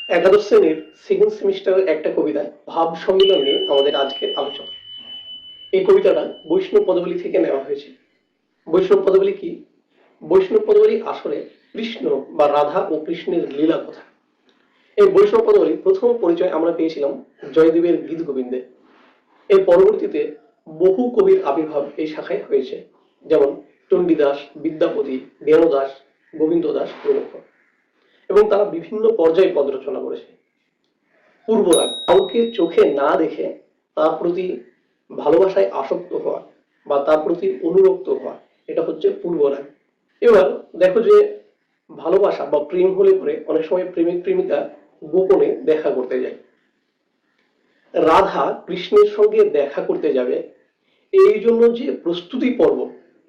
একাদশ শ্রেণীর সেকেন্ড সেমিস্টারের একটা কবিতা ভাব সম্মিলন নিয়ে আমাদের আজকের আলোচনা। এই কবিতাটা বৈষ্ণব পদাবলী থেকে নেওয়া হয়েছে। বৈষ্ণব পদাবলী কি? বৈষ্ণব পদাবলী আসলে কৃষ্ণ বা রাধা ও কৃষ্ণের লীলা কথা। এই বৈষ্ণব পদাবলী প্রথম পরিচয় আমরা পেয়েছিলাম জয়দেবের গীত গোবিন্দে। এর পরবর্তীতে বহু কবির আবির্ভাব এই শাখায় হয়েছে, যেমন চণ্ডীদাস, বিদ্যাপতি, জ্ঞানদাস, গোবিন্দ দাস প্রমুখ, এবং তারা বিভিন্ন পর্যায়ে পদ রচনা করেছে। পূর্বরাগ কাউকে চোখে না দেখে তার প্রতি ভালোবাসায় আসক্ত হওয়া বা তার প্রতি অনুরক্ত হওয়া, এটা হচ্ছে পূর্বরাগ। এবার দেখো যে ভালোবাসা বা প্রেম হলে পরে অনেক সময় প্রেমিক প্রেমিকা গোপনে দেখা করতে যায়। রাধা কৃষ্ণের সঙ্গে দেখা করতে যাবে, এই জন্য যে প্রস্তুতি পর্ব,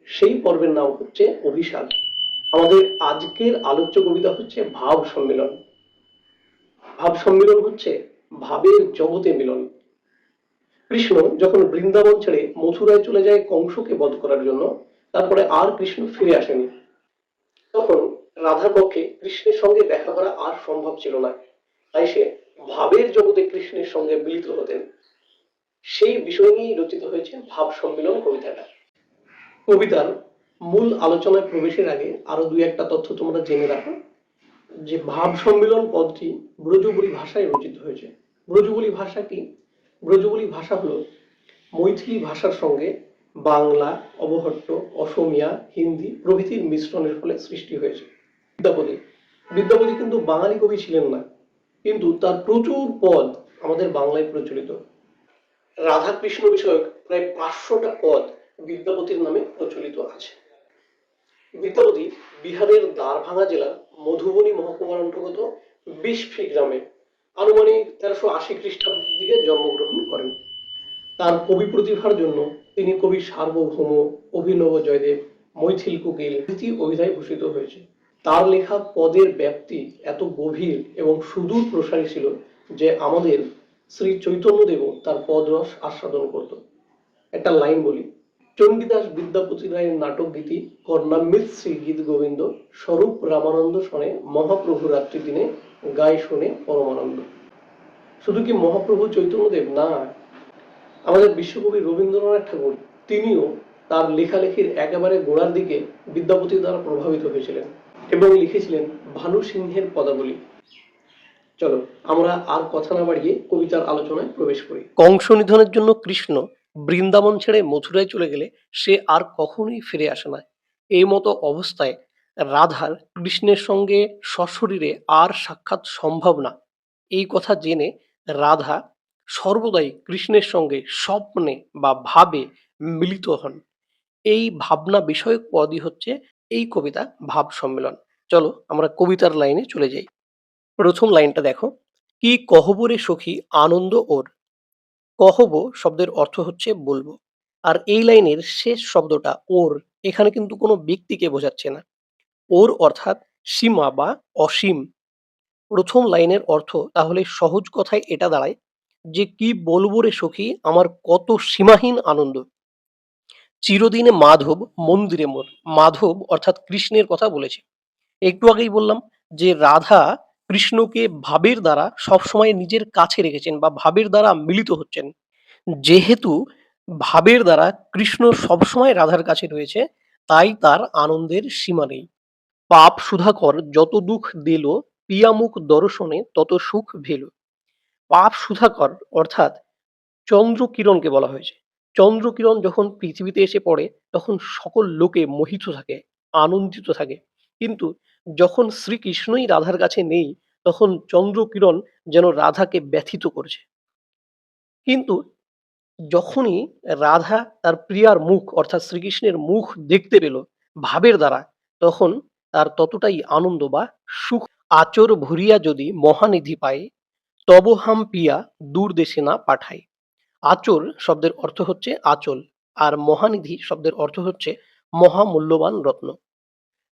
সেই পর্বের নাম হচ্ছে অভিসার। আমাদের আজকের আলোচ্য কবিতা হচ্ছে ভাব সম্মেলন। ভাব সম্মিলন হচ্ছে ভাবের জগতে মিলন। কৃষ্ণ যখন বৃন্দাবন ছেড়ে মথুরায় চলে যায় কংসকে বধ করার জন্য, তারপরে আর কৃষ্ণ ফিরে আসেনি। তখন রাধার পক্ষে কৃষ্ণের সঙ্গে দেখা করা আর সম্ভব ছিল না, তাই সে ভাবের জগতে কৃষ্ণের সঙ্গে মিলিত হতেন। সেই বিষয় নিয়েই রচিত হয়েছে ভাব সম্মিলন কবিতাটা। কবিতার মূল আলোচনায় প্রবেশের আগে আরো দুই একটা তথ্য তোমরা জেনে রাখো, যে ভাব সম্মেলন পদটি ব্রজবুলি ভাষায় রচিত হয়েছে। ব্রজবুলি ভাষা কি? ব্রজবুলি ভাষা হলো মৈথিলি ভাষার সঙ্গে বাংলা, অবহট্ট, অসমিয়া, হিন্দি প্রভৃতির মিশ্রণের ফলে সৃষ্টি হয়েছে। বিদ্যাপতি বিদ্যাপতি কিন্তু বাঙালি কবি ছিলেন না, কিন্তু তার প্রচুর পদ আমাদের বাংলায় প্রচলিত। রাধা কৃষ্ণ বিষয়ক প্রায় 500টা পদ বিদ্যাপতির নামে প্রচলিত আছে। বিদ্যাপতি বিহারের দ্বারভাঙা জেলার মধুবনী মহকুমার অন্তর্গত বিশফি গ্রামে আনুমানিক 1380 খ্রিস্টাব্দের দিকে জন্মগ্রহণ করেন। তার কবি প্রতিভার জন্য তিনি কবি সার্বভৌম, অভিনব জয়দেব, মৈথিল কোকিল প্রভৃতি অভিধায় ভূষিত হয়েছে। তার লেখা পদের ব্যাপ্তি এত গভীর এবং সুদূর প্রসারী ছিল যে আমাদের শ্রী চৈতন্যদেবও তার পদরস আস্বাদন করত। একটা লাইন বলি: চণ্ডীদাস বিদ্যাপতি রায়ের নাটক গীতি কর্ণামৃত শ্রী গীত গোবিন্দ স্বরূপ রামানন্দ শোনে মহাপ্রভু রাত্রি দিনে গায়ে শোনে পরমানন্দ। শুধু কি মহাপ্রভু চৈতন্যদেব না, আমাদের বিশ্বকবি রবীন্দ্রনাথ ঠাকুর, তিনিও তার লেখালেখির একেবারে গোড়ার দিকে বিদ্যাপতি দ্বারা প্রভাবিত হয়েছিলেন এবং লিখেছিলেন ভানু সিংহের পদাবলী। চলো আমরা আর কথা না বাড়িয়ে কবিতার আলোচনায় প্রবেশ করি। কংস নিধনের জন্য কৃষ্ণ বৃন্দাবন ছেড়ে মথুরায় চলে গেলে সে আর কখনোই ফিরে আসে না। এই মতো অবস্থায় রাধার কৃষ্ণের সঙ্গে সশরীরে আর সাক্ষাৎ সম্ভব না, এই কথা জেনে রাধা সর্বদাই কৃষ্ণের সঙ্গে স্বপ্নে বা ভাবে মিলিত হন। এই ভাবনা বিষয়ক পদই হচ্ছে এই কবিতা ভাব সম্মেলন। চলো আমরা কবিতার লাইনে চলে যাই। প্রথম লাইনটা দেখো: কি কহবরে সখী আনন্দ ওর। কহব শব্দের অর্থ হচ্ছে বলবো, আর এই লাইনের শেষ শব্দটা ওর, এখানে কিন্তু কোনো ব্যক্তিকে বোঝাচ্ছে না। ওর অর্থাৎ সীমা বা অসীম। প্রথম লাইনের অর্থ তাহলে সহজ কথায় এটা দাঁড়ায় যে কি বলবো রে সখী, আমার কত সীমাহীন আনন্দ। চিরদিনে মাধব মন্দিরে মোর। মাধব অর্থাৎ কৃষ্ণের কথা বলেছে। একটু আগেই বললাম যে রাধা কৃষ্ণকে ভাবের দ্বারা সবসময় নিজের কাছে রেখেছেন বা ভাবের দ্বারা মিলিত হচ্ছেন। যেহেতু ভাবের দ্বারা কৃষ্ণ সবসময় রাধার কাছে রয়েছে, তাই তার আনন্দের সীমা নেই। পাপ সুধাকর যত দুঃখ দিল, পিয়ামুখ দর্শনে তত সুখ ভেল। পাপ সুধাকর অর্থাৎ চন্দ্রকিরণকে বলা হয়েছে। চন্দ্রকিরণ যখন পৃথিবীতে এসে পড়ে তখন সকল লোকে মোহিত থাকে, আনন্দিত থাকে। কিন্তু যখন শ্রীকৃষ্ণই রাধার কাছে নেই, তখন চন্দ্রকিরণ যেন রাধাকে ব্যথিত করছে। কিন্তু যখনই রাধা তার প্রিয়ার মুখ অর্থাৎ শ্রীকৃষ্ণের মুখ দেখতে পেল ভাবের দ্বারা, তখন তার ততটাই আনন্দ বা সুখ। আচর ভরিয়া যদি মহানিধি পায়, তব হাম পিয়া দূর দেশে না পাঠাই। আচর শব্দের অর্থ হচ্ছে আঁচল, আর মহানিধি শব্দের অর্থ হচ্ছে মহামূল্যবান রত্ন।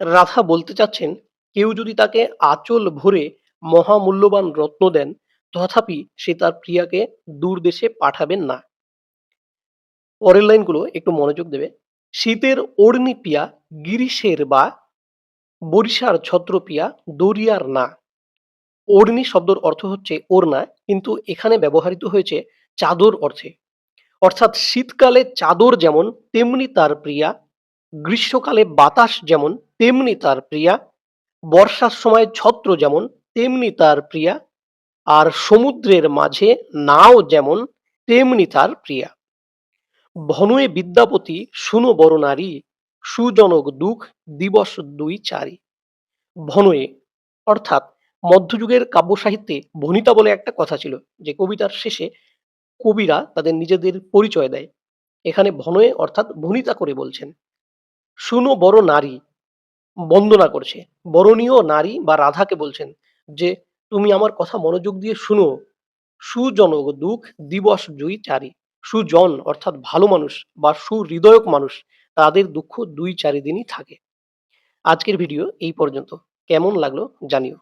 রাধা বলতে চাচ্ছেন, কেউ যদি তাকে আঁচল ভরে মহামূল্যবান রত্ন দেন, তথাপি সে তার প্রিয়াকে দূর দেশে পাঠাবেন না। পরের লাইনগুলো একটু মনোযোগ দেবে: শীতের ওড়নি পিয়া গিরিশের বা বরিশার ছত্র পিয়া দরিয়ার না। ওড়নি শব্দের অর্থ হচ্ছে ওড়না, কিন্তু এখানে ব্যবহৃত হয়েছে চাদর অর্থে। অর্থাৎ শীতকালে চাদর যেমন তেমনি তার প্রিয়া, গ্রীষ্মকালে বাতাস যেমন তেমনি তার প্রিয়া, বর্ষার সময় ছত্র যেমন তেমনি তার প্রিয়া, আর সমুদ্রের মাঝে নাও যেমন তেমনি তার প্রিয়া। ভনয়ে বিদ্যাপতি শুনো বড় নারী, সুজনক দুঃখ দিবস দুই চারি। ভনয়ে অর্থাৎ মধ্যযুগের কাব্য সাহিত্যে ভনিতা বলে একটা কথা ছিল, যে কবিতার শেষে কবিরা তাদের নিজেদের পরিচয় দেয়। এখানে ভনয়ে অর্থাৎ ভনিতা করে বলছেন। শুনো বড় নারী, বন্দনা করছে। বরণীয় নারী বা রাধাকে বলছেন যে তুমি আমার কথা মনোযোগ দিয়ে শুনো। সুজনক দুঃখ দিবস জুই চারি। সুজন অর্থাৎ ভালো মানুষ বা সুহৃদয়ক মানুষ, তাদের দুঃখ দুই চারি দিনই থাকে। আজকের ভিডিও এই পর্যন্ত। কেমন লাগলো জানিও।